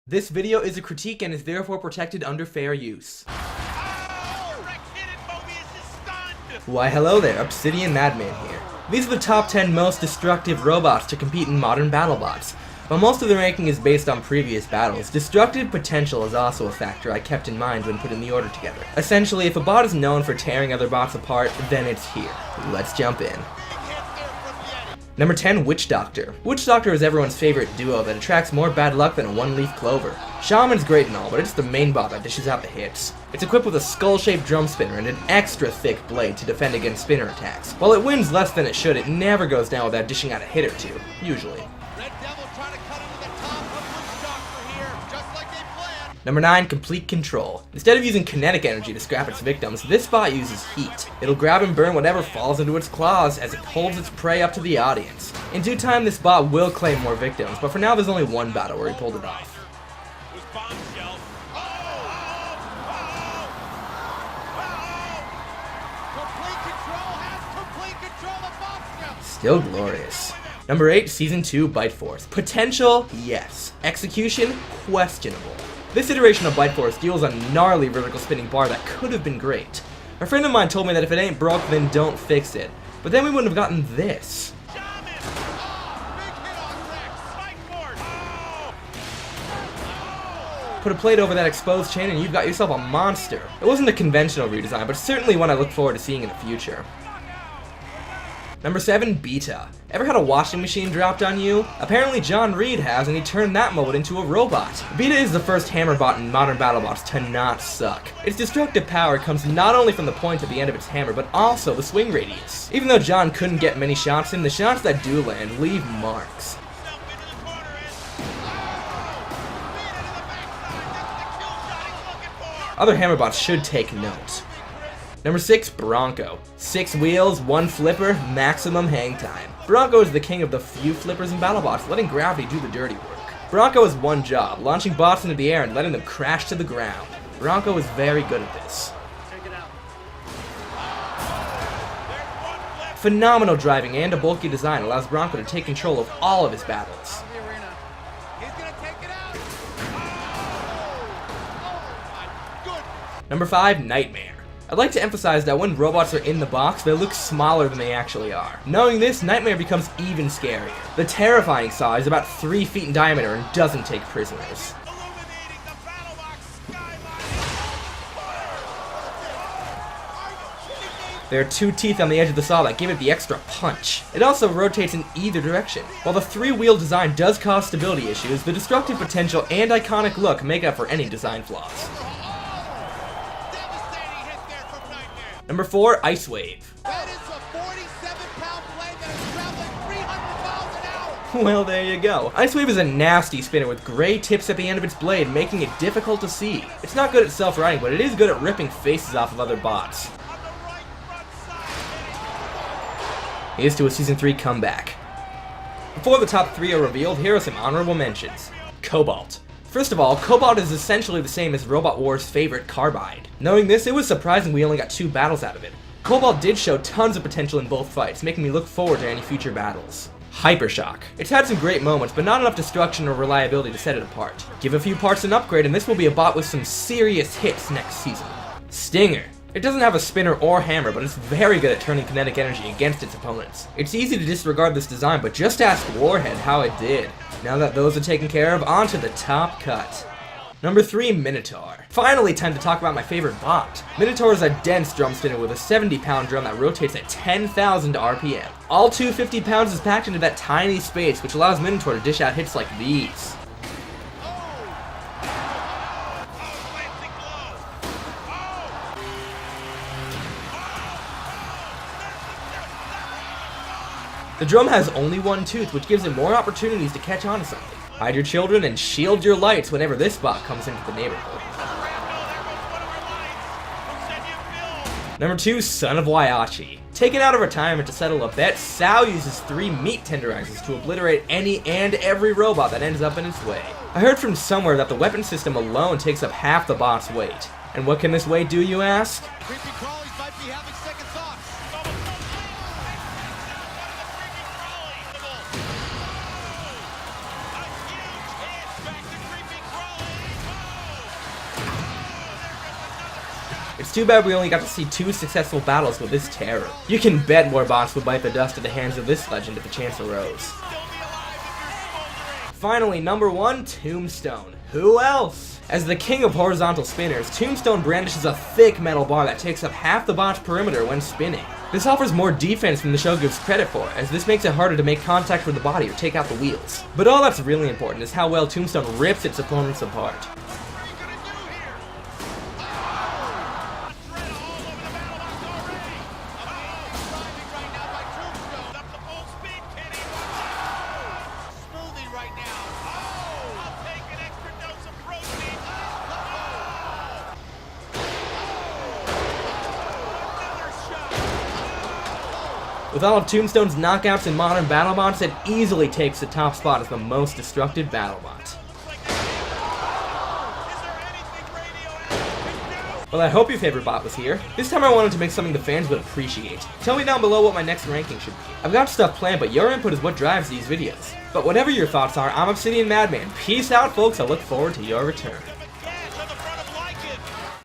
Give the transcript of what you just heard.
This video is a critique and is therefore protected under fair use. Why hello there, Obsidian Madman here. These are the top 10 most destructive robots to compete in modern Battlebots. While most of the ranking is based on previous battles, destructive potential is also a factor I kept in mind when putting the order together. Essentially, if a bot is known for tearing other bots apart, then it's here. Let's jump in. Number 10, Witch Doctor. Witch Doctor is everyone's favorite duo that attracts more bad luck than a one-leaf clover. Shaman's great and all, but it's the main bot that dishes out the hits. It's equipped with a skull-shaped drum spinner and an extra thick blade to defend against spinner attacks. While it wins less than it should, it never goes down without dishing out a hit or two, usually. Number 9, Complete Control. Instead of using kinetic energy to scrap its victims, this bot uses heat. It'll grab and burn whatever falls into its claws as it holds its prey up to the audience. In due time, this bot will claim more victims, but for now there's only one battle where he pulled it off. Still glorious. Number 8, Season 2, Bite Force. Potential? Yes. Execution? Questionable. This iteration of Bite Force deals a gnarly vertical spinning bar that could have been great. A friend of mine told me that if it ain't broke, then don't fix it. But then we wouldn't have gotten this. Put a plate over that exposed chain and you've got yourself a monster. It wasn't a conventional redesign, but certainly one I look forward to seeing in the future. Number 7, Beta. Ever had a washing machine dropped on you? Apparently John Reed has, and he turned that mode into a robot. Beta is the first hammer bot in modern Battlebots to not suck. Its destructive power comes not only from the point at the end of its hammer, but also the swing radius. Even though John couldn't get many shots in, the shots that do land leave marks. Other hammer bots should take note. Number 6, Bronco. 6 wheels, 1 flipper, maximum hang time. Bronco is the king of the few flippers in Battlebots, letting gravity do the dirty work. Bronco has one job, launching bots into the air and letting them crash to the ground. Bronco is very good at this. Phenomenal driving and a bulky design allows Bronco to take control of all of his battles. Number 5, Nightmare. I'd like to emphasize that when robots are in the box, they look smaller than they actually are. Knowing this, Nightmare becomes even scarier. The terrifying saw is about 3 feet in diameter and doesn't take prisoners. There are 2 teeth on the edge of the saw that give it the extra punch. It also rotates in either direction. While the 3-wheel design does cause stability issues, the destructive potential and iconic look make up for any design flaws. Number 4, Ice Wave. That is a 47-pound blade that is traveling 300 miles an hour. Well, there you go. Ice Wave is a nasty spinner with gray tips at the end of its blade, making it difficult to see. It's not good at self-riding, but it is good at ripping faces off of other bots. Here's to a Season 3 comeback. Before the top 3 are revealed, here are some honorable mentions. Cobalt. First of all, Cobalt is essentially the same as Robot War's favorite Carbide. Knowing this, it was surprising we only got 2 battles out of it. Cobalt did show tons of potential in both fights, making me look forward to any future battles. Hypershock. It's had some great moments, but not enough destruction or reliability to set it apart. Give a few parts an upgrade and this will be a bot with some serious hits next season. Stinger. It doesn't have a spinner or hammer, but it's very good at turning kinetic energy against its opponents. It's easy to disregard this design, but just ask Warhead how it did. Now that those are taken care of, on to the top cut. Number 3, Minotaur. Finally, time to talk about my favorite bot. Minotaur is a dense drum spinner with a 70-pound drum that rotates at 10,000 RPM. All 250 pounds is packed into that tiny space, which allows Minotaur to dish out hits like these. The drum has only 1 tooth, which gives it more opportunities to catch on to something. Hide your children and shield your lights whenever this bot comes into the neighborhood. Number 2, Son of Waiachi. Taken out of retirement to settle a bet, Sao uses 3 meat tenderizers to obliterate any and every robot that ends up in its way. I heard from somewhere that the weapon system alone takes up half the bot's weight. And what can this weight do, you ask? Creepy crawlies might be having second thoughts. It's too bad we only got to see 2 successful battles with this terror. You can bet more bots would bite the dust at the hands of this legend if a chance arose. Finally, number 1, Tombstone. Who else? As the king of horizontal spinners, Tombstone brandishes a thick metal bar that takes up half the bot's perimeter when spinning. This offers more defense than the show gives credit for, as this makes it harder to make contact with the body or take out the wheels. But all that's really important is how well Tombstone rips its opponents apart. With all of Tombstone's knockouts in modern Battlebots, it easily takes the top spot as the most destructive Battlebot. Well, I hope your favorite bot was here. This time I wanted to make something the fans would appreciate. Tell me down below what my next ranking should be. I've got stuff planned, but your input is what drives these videos. But whatever your thoughts are, I'm Obsidian Madman. Peace out, folks. I look forward to your return.